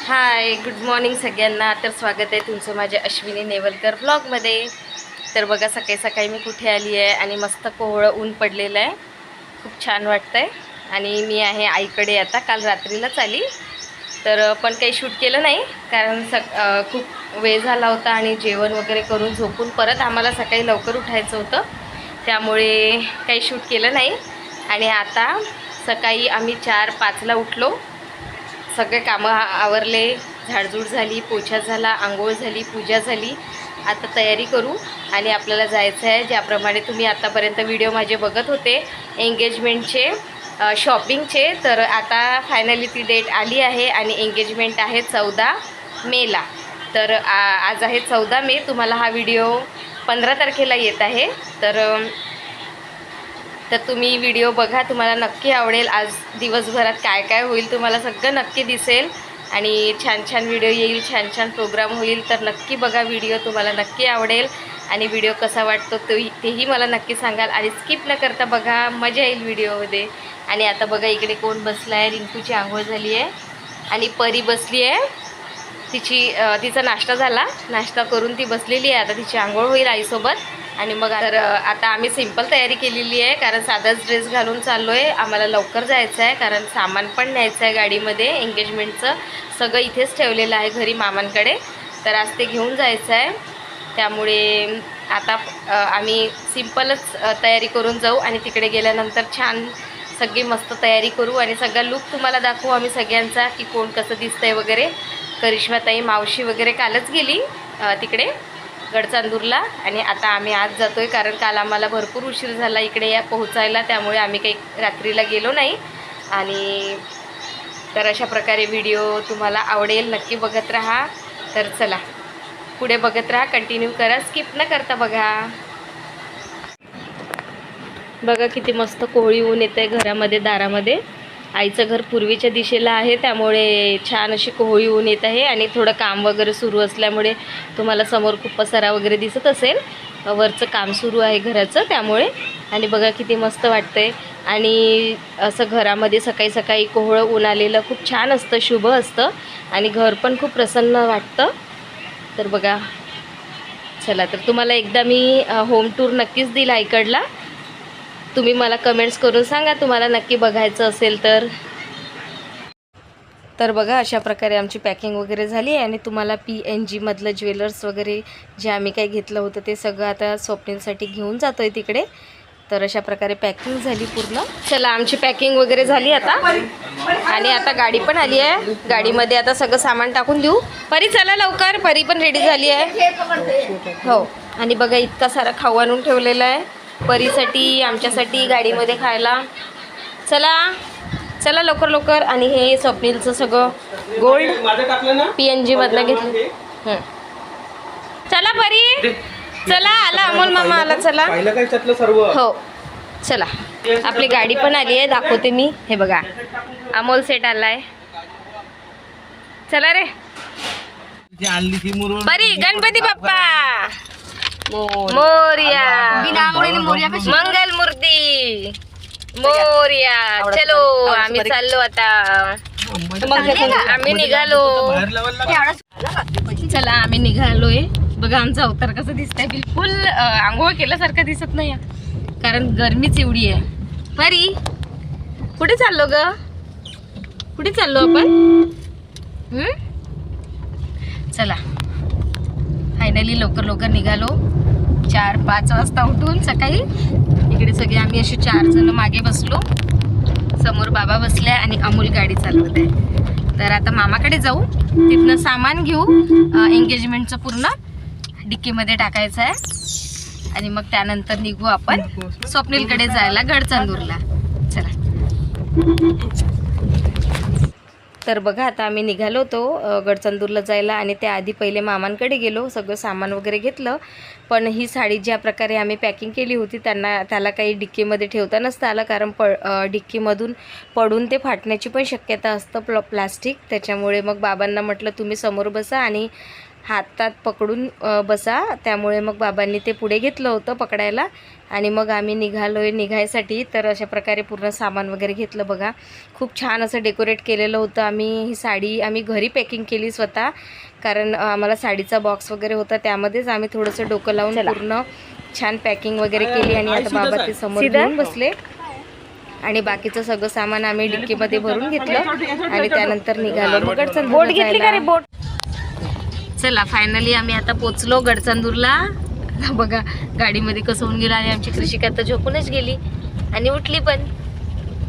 हाय, good morning सगळ्यांना. तर स्वागत आहे तुमचं माझ्या अश्विनी नेवलकर ब्लॉगमध्ये. तर बघा, सकाळी सकाळी मी कुठे आली आहे आणि मस्त कोवळं ऊन पडलेलं आहे. खूप छान वाटतं आहे. आणि मी आहे आईकडे. आता काल रात्रीलाच आली, तर पण काही शूट केलं नाही कारण खूप वेळ झाला होता आणि जेवण वगैरे करून झोपून परत आम्हाला सकाळी लवकर उठायचं होतं, त्यामुळे काही शूट केलं नाही. आणि आता सकाळी आम्ही 4-5ला उठलो. सगळे कामं आवरले, झाडझूड झाली, पोछा झाला, आंघोळ झाली, पूजा झाली. आता तयारी करू आणि आपल्याला जायचं आहे. ज्याप्रमाणे तुम्ही आतापर्यंत व्हिडिओ माझे बघत होते एंगेजमेंटचे, शॉपिंगचे, तर आता फायनली ती डेट आली आहे आणि एंगेजमेंट आहे 14 मेला. तर आज आहे 14 मे. तुम्हाला हा व्हिडिओ 15 तारखेला येत आहे. तर तुम्ही व्हिडिओ बघा, तुम्हाला नक्की आवडेल. आज दिवसभरात काय काय होईल तुम्हाला सगळं नक्की दिसेल आणि छान छान व्हिडिओ येईल, छान छान प्रोग्राम होईल. तर नक्की बघा व्हिडिओ, तुम्हाला नक्की आवडेल. आणि व्हिडिओ कसा वाटतो तेही मला नक्की सांगाल. आणि स्किप न करता बघा, मजा येईल व्हिडिओमध्ये. आणि आता बघा इकडे कोण बसला आहे. रिंकूची आंघोळ झाली आहे आणि परी बसली आहे. तिचा नाश्ता झाला, नाश्ता करून ती बसलेली आहे. आता तिची आंघोळ होईल आईसोबत. आणि मग आता आम्ही सिंपल तयारी केलेली आहे कारण साधाच ड्रेस घालून चाललो आहे. आम्हाला लवकर जायचं आहे कारण सामान पण न्यायचं आहे गाडीमध्ये. एंगेजमेंटचं सगळं इथेच ठेवलेलं आहे घरी मामांकडे, तर आज ते घेऊन जायचं आहे. त्यामुळे आता आम्ही सिंपलच तयारी करून जाऊ आणि तिकडे गेल्यानंतर छान सगळी मस्त तयारी करू आणि सगळा लूक तुम्हाला दाखवू आम्ही सगळ्यांचा, की कोण कसं दिसतंय वगैरे. करिश्माताई मावशी वगैरे कालच गेली तिकडे गडचांदूरला आणि आता आम्ही आज जातो आहे कारण काल आम्हाला भरपूर उशीर झाला इकडे पोहोचायला, त्यामुळे आम्ही काही रात्रीला गेलो नाही. आणि तर अशा प्रकारे व्हिडिओ तुम्हाला आवडेल, नक्की बघत राहा. तर चला पुढे बघत राहा, कंटिन्यू करा, स्किप न करता बघा. बघा किती मस्त कोवळी ऊन येतं आहे घरामध्ये, दारामध्ये. आईचं घर पूर्वीच्या दिशेला आहे, त्यामुळे छान अशी कोवळी ऊन येत आहे. आणि थोडं काम वगैरे सुरू असल्यामुळे तुम्हाला समोर खूप पसारा वगैरे दिसत असेल. वरचं काम सुरू आहे घराचं, त्यामुळे. आणि बघा किती मस्त वाटतंय. आणि असं घरामध्ये सकाळी सकाळी कोवळं ऊन आलेलं खूप छान असतं, शुभ असतं आणि घर पण खूप प्रसन्न वाटतं. तर बघा, चला, तर तुम्हाला एकदा मी होम टूर नक्कीच देईल आईकडला. तुम्ही मला कमेंट्स करून सांगा तुम्हाला नक्की बघायचं असेल तर. तर बघा अशा प्रकारे आमची पॅकिंग वगैरे झाली आहे. आणि तुम्हाला PNG मधलं ज्वेलर्स वगैरे जे आम्ही काही घेतलं होतं ते सगळं आता स्वप्नीलसाठी घेऊन जातो आहे तिकडे. तर अशा प्रकारे पॅकिंग झाली पूर्ण. चला, आमची पॅकिंग वगैरे झाली आता. आणि आता गाडी पण आली आहे, गाडीमध्ये आता सगळं सामान टाकून देऊ. परी चला लवकर, परी पण रेडी झाली आहे. हो. आणि बघा इतका सारा खाऊ आणून ठेवलेला आहे परीसाठी, आमच्यासाठी गाडीमध्ये खायला. चला चला लवकर लवकर. आणि हे स्वप्नीलचं सगळं गोल्ड PNG मधलं घेतलं. चला परी, चला, आला अमोल मामा आला. चला हो, चला. आपली गाडी पण आली आहे, दाखवते मी. हे बघा, अमोल सेट आलाय. चला रे परी, गणपती बाप्पा मोरया, मंगल मूर्ती मोरया. चलो आम्ही चाललो आता, आम्ही निघालो. चला आम्ही निघालोय. बघा आमचा अवतार कसं दिसतंय, बिलकुल आंघोळ केल्यासारखं दिसत नाही कारण गरमीच एवढी आहे. परी कुठे चाललो ग, कुठे चाललो आपण? चला फायनली लवकर लवकर निघालो. 4-5 वाजता उठून सकाळी. इकडे सगळे आम्ही असे 4 जण मागे बसलो, समोर बाबा बसले आणि अमोल गाडी चालवत आहे. तर आता मामाकडे जाऊ, तिथनं सामान घेऊ, एंगेजमेंटचं पूर्ण डिक्कीमध्ये टाकायचं आहे. आणि मग त्यानंतर निघू आपण स्वप्नीलकडे जायला गडचांदूरला. चला. तर बघा आता आम्ही निघालो होतो गडचांदूरला जायला आणि त्याआधी पहिले मामांकडे गेलो, सगळं सामान वगैरे घेतलं. पण ही साडी ज्या प्रकारे आम्ही पॅकिंग केली होती त्याला काही डिक्कीमध्ये ठेवता नसतं आलं कारण डिक्कीमधून पडून ते फाटण्याची पण शक्यता असतं प्लास्टिक. त्याच्यामुळे मग बाबांना म्हटलं तुम्ही समोर बसा आणि हातात पकडून बसा, त्यामुळे मग बाबांनी ते पुढे घेतलं होतं पकडायला आणि मग आम्ही निघायसाठी. तर अशा प्रकारे पूर्ण सामान वगैरे घेतलं बघा. खूप छान असं डेकोरेट केलेलं होतं. ही साडी आम्ही घरी पॅकिंग केली स्वतः, कारण आम्हाला साडीचा बॉक्स वगैरे होता, त्यामध्येच आम्ही थोडंसं डोकं लावून पूर्ण छान पॅकिंग वगैरे केली. आणि आता बाबा ते समोर घेऊन बसले आणि बाकीचं सगळं सामान आम्ही डिक्कीमध्ये भरून घेतलं आणि त्यानंतर निघालो मग गडचंदूरला. चला फायनली आम्ही आता पोचलो गडचंदूरला. बघा गाडीमध्ये कसं होऊन गेलं आणि आमची कृषिका तर झोपूनच गेली आणि उठली पण.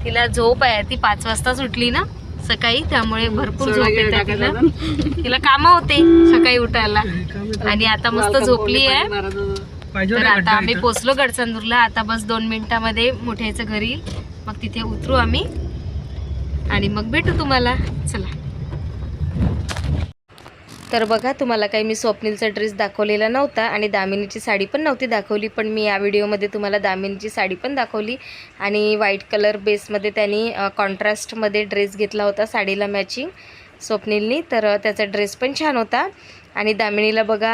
तिला झोप आहे, ती 5 वाजताच उठली ना सकाळी, त्यामुळे भरपूर झोप येते तिला. तिला कामं होते सकाळी उठायला आणि आता मस्त झोपली आहे. तर आता आम्ही पोचलो गडचंदूरला. आता बस 2 मिनिटामध्ये मोठ्याचं घरी, मग तिथे उतरू आम्ही आणि मग भेटू तुम्हाला. चला. तर बघा तुम्हाला काही मी स्वप्नीलचा ड्रेस दाखवलेला नव्हता आणि दामिनीची साडी पण नव्हती दाखवली, पण मी या व्हिडिओमध्ये तुम्हाला दामिनीची साडी पण दाखवली. आणि व्हाईट कलर बेसमध्ये त्यांनी कॉन्ट्रास्टमध्ये ड्रेस घेतला होता साडीला मॅचिंग स्वप्नीलनी, तर त्याचा ड्रेस पण छान होता. आणि दामिनीला बघा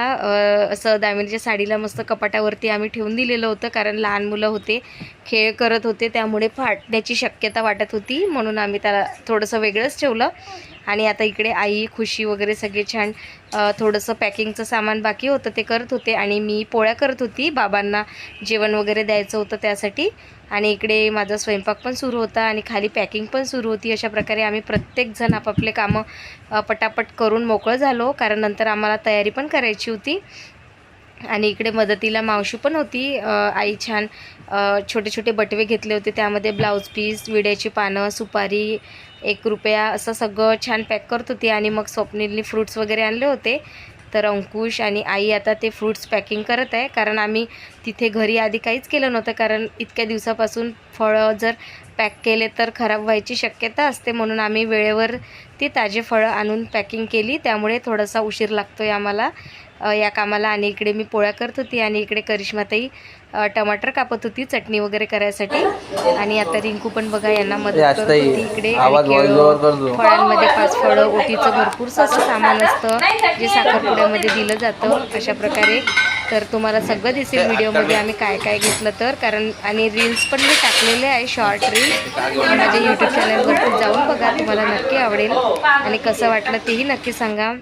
असं दामिनीच्या साडीला मस्त कपाटावरती आम्ही ठेवून दिलेलं होतं, कारण लहान मुलं होते, खेळ करत होते, त्यामुळे फाटण्याची शक्यता वाटत होती, म्हणून आम्ही त्याला थोडंसं वेगळंच ठेवलं. आणि आता इकडे आई खुशी वगैरे सगळे छान थोडंसं पॅकिंगचं सामान बाकी होतं ते करत होते आणि मी पोळ्या करत होती, बाबांना जेवण वगैरे द्यायचं होतं त्यासाठी. आणि इकडे माझा स्वयंपाक पण सुरू होता आणि खाली पॅकिंग पण सुरू होती. अशा प्रकारे आम्ही प्रत्येकजण आपापले कामं पटापट करून मोकळं झालो, कारण नंतर आम्हाला तयारी पण करायची होती. आणि इकडे मदतीला मावशी पण होती. आई छान छोटे छोटे बटवे घेतले होते, त्यामध्ये ब्लाऊज पीस, विड्याची पानं, सुपारी, 1 रुपया असं सगळं छान पॅक करत होती. आणि मग स्वप्नीलनी फ्रूट्स वगैरे आणले होते, तर अंकुश आणि आई आता ते फ्रूट्स पॅकिंग करत आहे, कारण आम्ही तिथे घरी आधी काहीच केलं नव्हतं, कारण इतक्या दिवसापासून फळं जर पॅक केले तर खराब व्हायची शक्यता असते, म्हणून आम्ही वेळेवर ती ताजे फळं आणून पॅकिंग केली, त्यामुळे थोडासा उशीर लागतो आहे आम्हाला या कामाला. आणि इकडे मी पोळ्या करत होती आणि इकडे करिश्माताई टमाटर कापत होती चटणी वगैरे करायसाठी. आणि आता रिंकू पण बघा यांना मदत करत होती इकडे. फळांमध्ये 5 फळं, ओटीचं भरपूरसं असं सामान असतं जे साखरपुड्यामध्ये दिलं जातं अशा प्रकारे. तर तुम्हाला सगळं दिसेल व्हिडिओमध्ये आम्ही काय काय घेतलं तर, कारण आणि रील्स पण मी टाकलेले आहे, शॉर्ट रील्स माझ्या यूट्यूब चॅनलवरती जाऊन बघा, तुम्हाला नक्की आवडेल आणि कसं वाटलं तेही नक्की सांगा.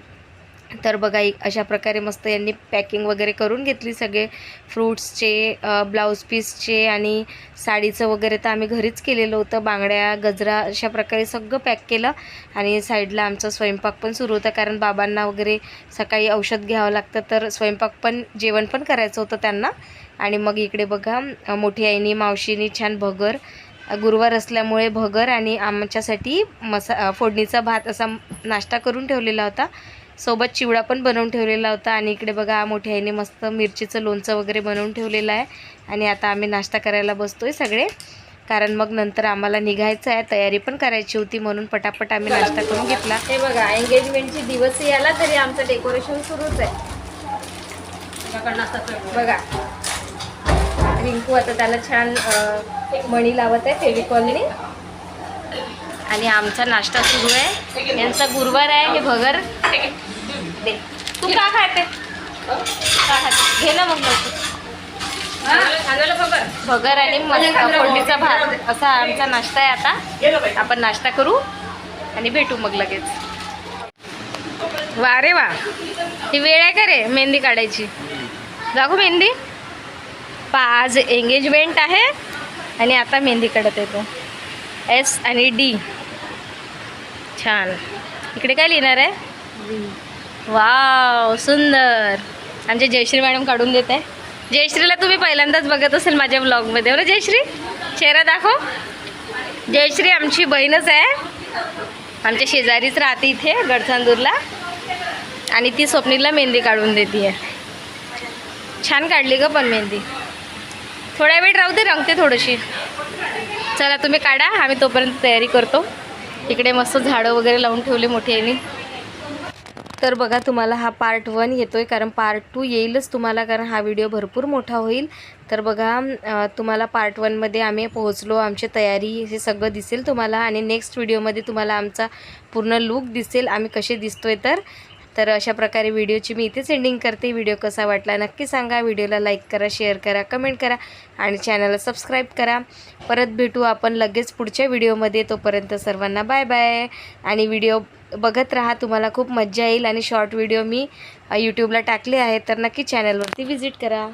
तर बघा अशा प्रकारे मस्त यांनी पॅकिंग वगैरे करून घेतली, सगळे फ्रूट्सचे, ब्लाऊज पीसचे आणि साडीचं वगैरे तर आम्ही घरीच केलेलं होतं, बांगड्या, गजरा अशा प्रकारे सगळं पॅक केलं. आणि साईडला आमचा स्वयंपाक पण सुरू होता, कारण बाबांना वगैरे सकाळी औषध घ्यावं लागतं, तर स्वयंपाक पण जेवण पण करायचं होतं त्यांना. आणि मग इकडे बघा मोठी आईनी मावशीनी छान भगर, गुरुवार असल्यामुळे भगर आणि आमच्यासाठी फोडणीचा भात असा नाश्ता करून ठेवलेला होता, सोबत चिवडा पण बनवून ठेवलेला होता. आणि इकडे बघा मोठ्या आईने मस्त मिरचीचं लोणचं वगैरे बनवून ठेवलेलं आहे. आणि आता आम्ही नाश्ता करायला बसतोय सगळे, कारण मग नंतर आम्हाला निघायचं आहे, तयारी पण करायची होती, म्हणून पटापट आम्ही नाश्ता करून घेतला. हे बघा एंगेजमेंटची दिवस याला तरी आमचं डेकोरेशन सुरूच आहे बघा. रिंकू आता त्याला छान मणी लावत आहे फेविकॉलने. आणि आमचा नाश्ता सुरू आहे, यांचा गुरुवार आहे. हे भगर दे, तू का खाते, का खाते घे ना मग. भगर आणि फोडणीचा भात असा आमचा नाश्ता आहे. आता आपण नाश्ता करू आणि भेटू मग लगेच. वा रे वा, ही वेळ आहे का रे मेहंदी काढायची, दाखव मेहंदी. आज एंगेजमेंट आहे आणि आता मेहंदी काढत आहे तो. S आणि D छान. इकडे काय लिहिणार आहे, वाव सुंदर. आमचे जयश्री मॅडम काढून देत आहे. जयश्रीला तुम्ही पहिल्यांदाच बघत असेल माझ्या ब्लॉगमध्ये, बरं जयश्री चेहरा दाखव. जयश्री आमची बहीणच आहे, आमच्या शेजारीच राहते इथे गडचंदूरला, आणि ती स्वप्नीलला मेहंदी काढून देते आहे. छान काढली ग पण मेहंदी, थोड्या वेळ राहू दे, रंगते थोडीशी. चला तुम्ही काढा, आम्ही तोपर्यंत तयारी करतो. इकडे मस्त झाडं वगैरे लावून ठेवले मोठी आईने. तर बघा तुम्हाला हा पार्ट 1 येतोय, कारण पार्ट 2 येईलच तुम्हाला, कारण हा व्हिडिओ भरपूर मोठा होईल. तर बघा तुम्हाला पार्ट 1मध्ये आम्ही पोहोचलो, आमची तयारी हे सगळं दिसेल तुम्हाला. आणि नेक्स्ट व्हिडिओमध्ये तुम्हाला आमचा पूर्ण लूक दिसेल, आम्ही कसे दिसतोय. तर तर अशा प्रकारे व्हिडिओची मी इथेच एंडिंग करते. व्हिडिओ कसा वाटला नक्की सांगा. व्हिडिओला लाईक करा, शेअर करा, कमेंट करा आणि चॅनलला सबस्क्राईब करा. परत भेटू आपण लगेच पुढच्या व्हिडिओमध्ये. तोपर्यंत सर्वांना बाय बाय. आणि व्हिडिओ बघत राहा, तुम्हाला खूप मज्जा येईल. आणि शॉर्ट व्हिडिओ मी यूट्यूबला टाकले आहेत, तर नक्की चॅनलवरती व्हिजिट करा.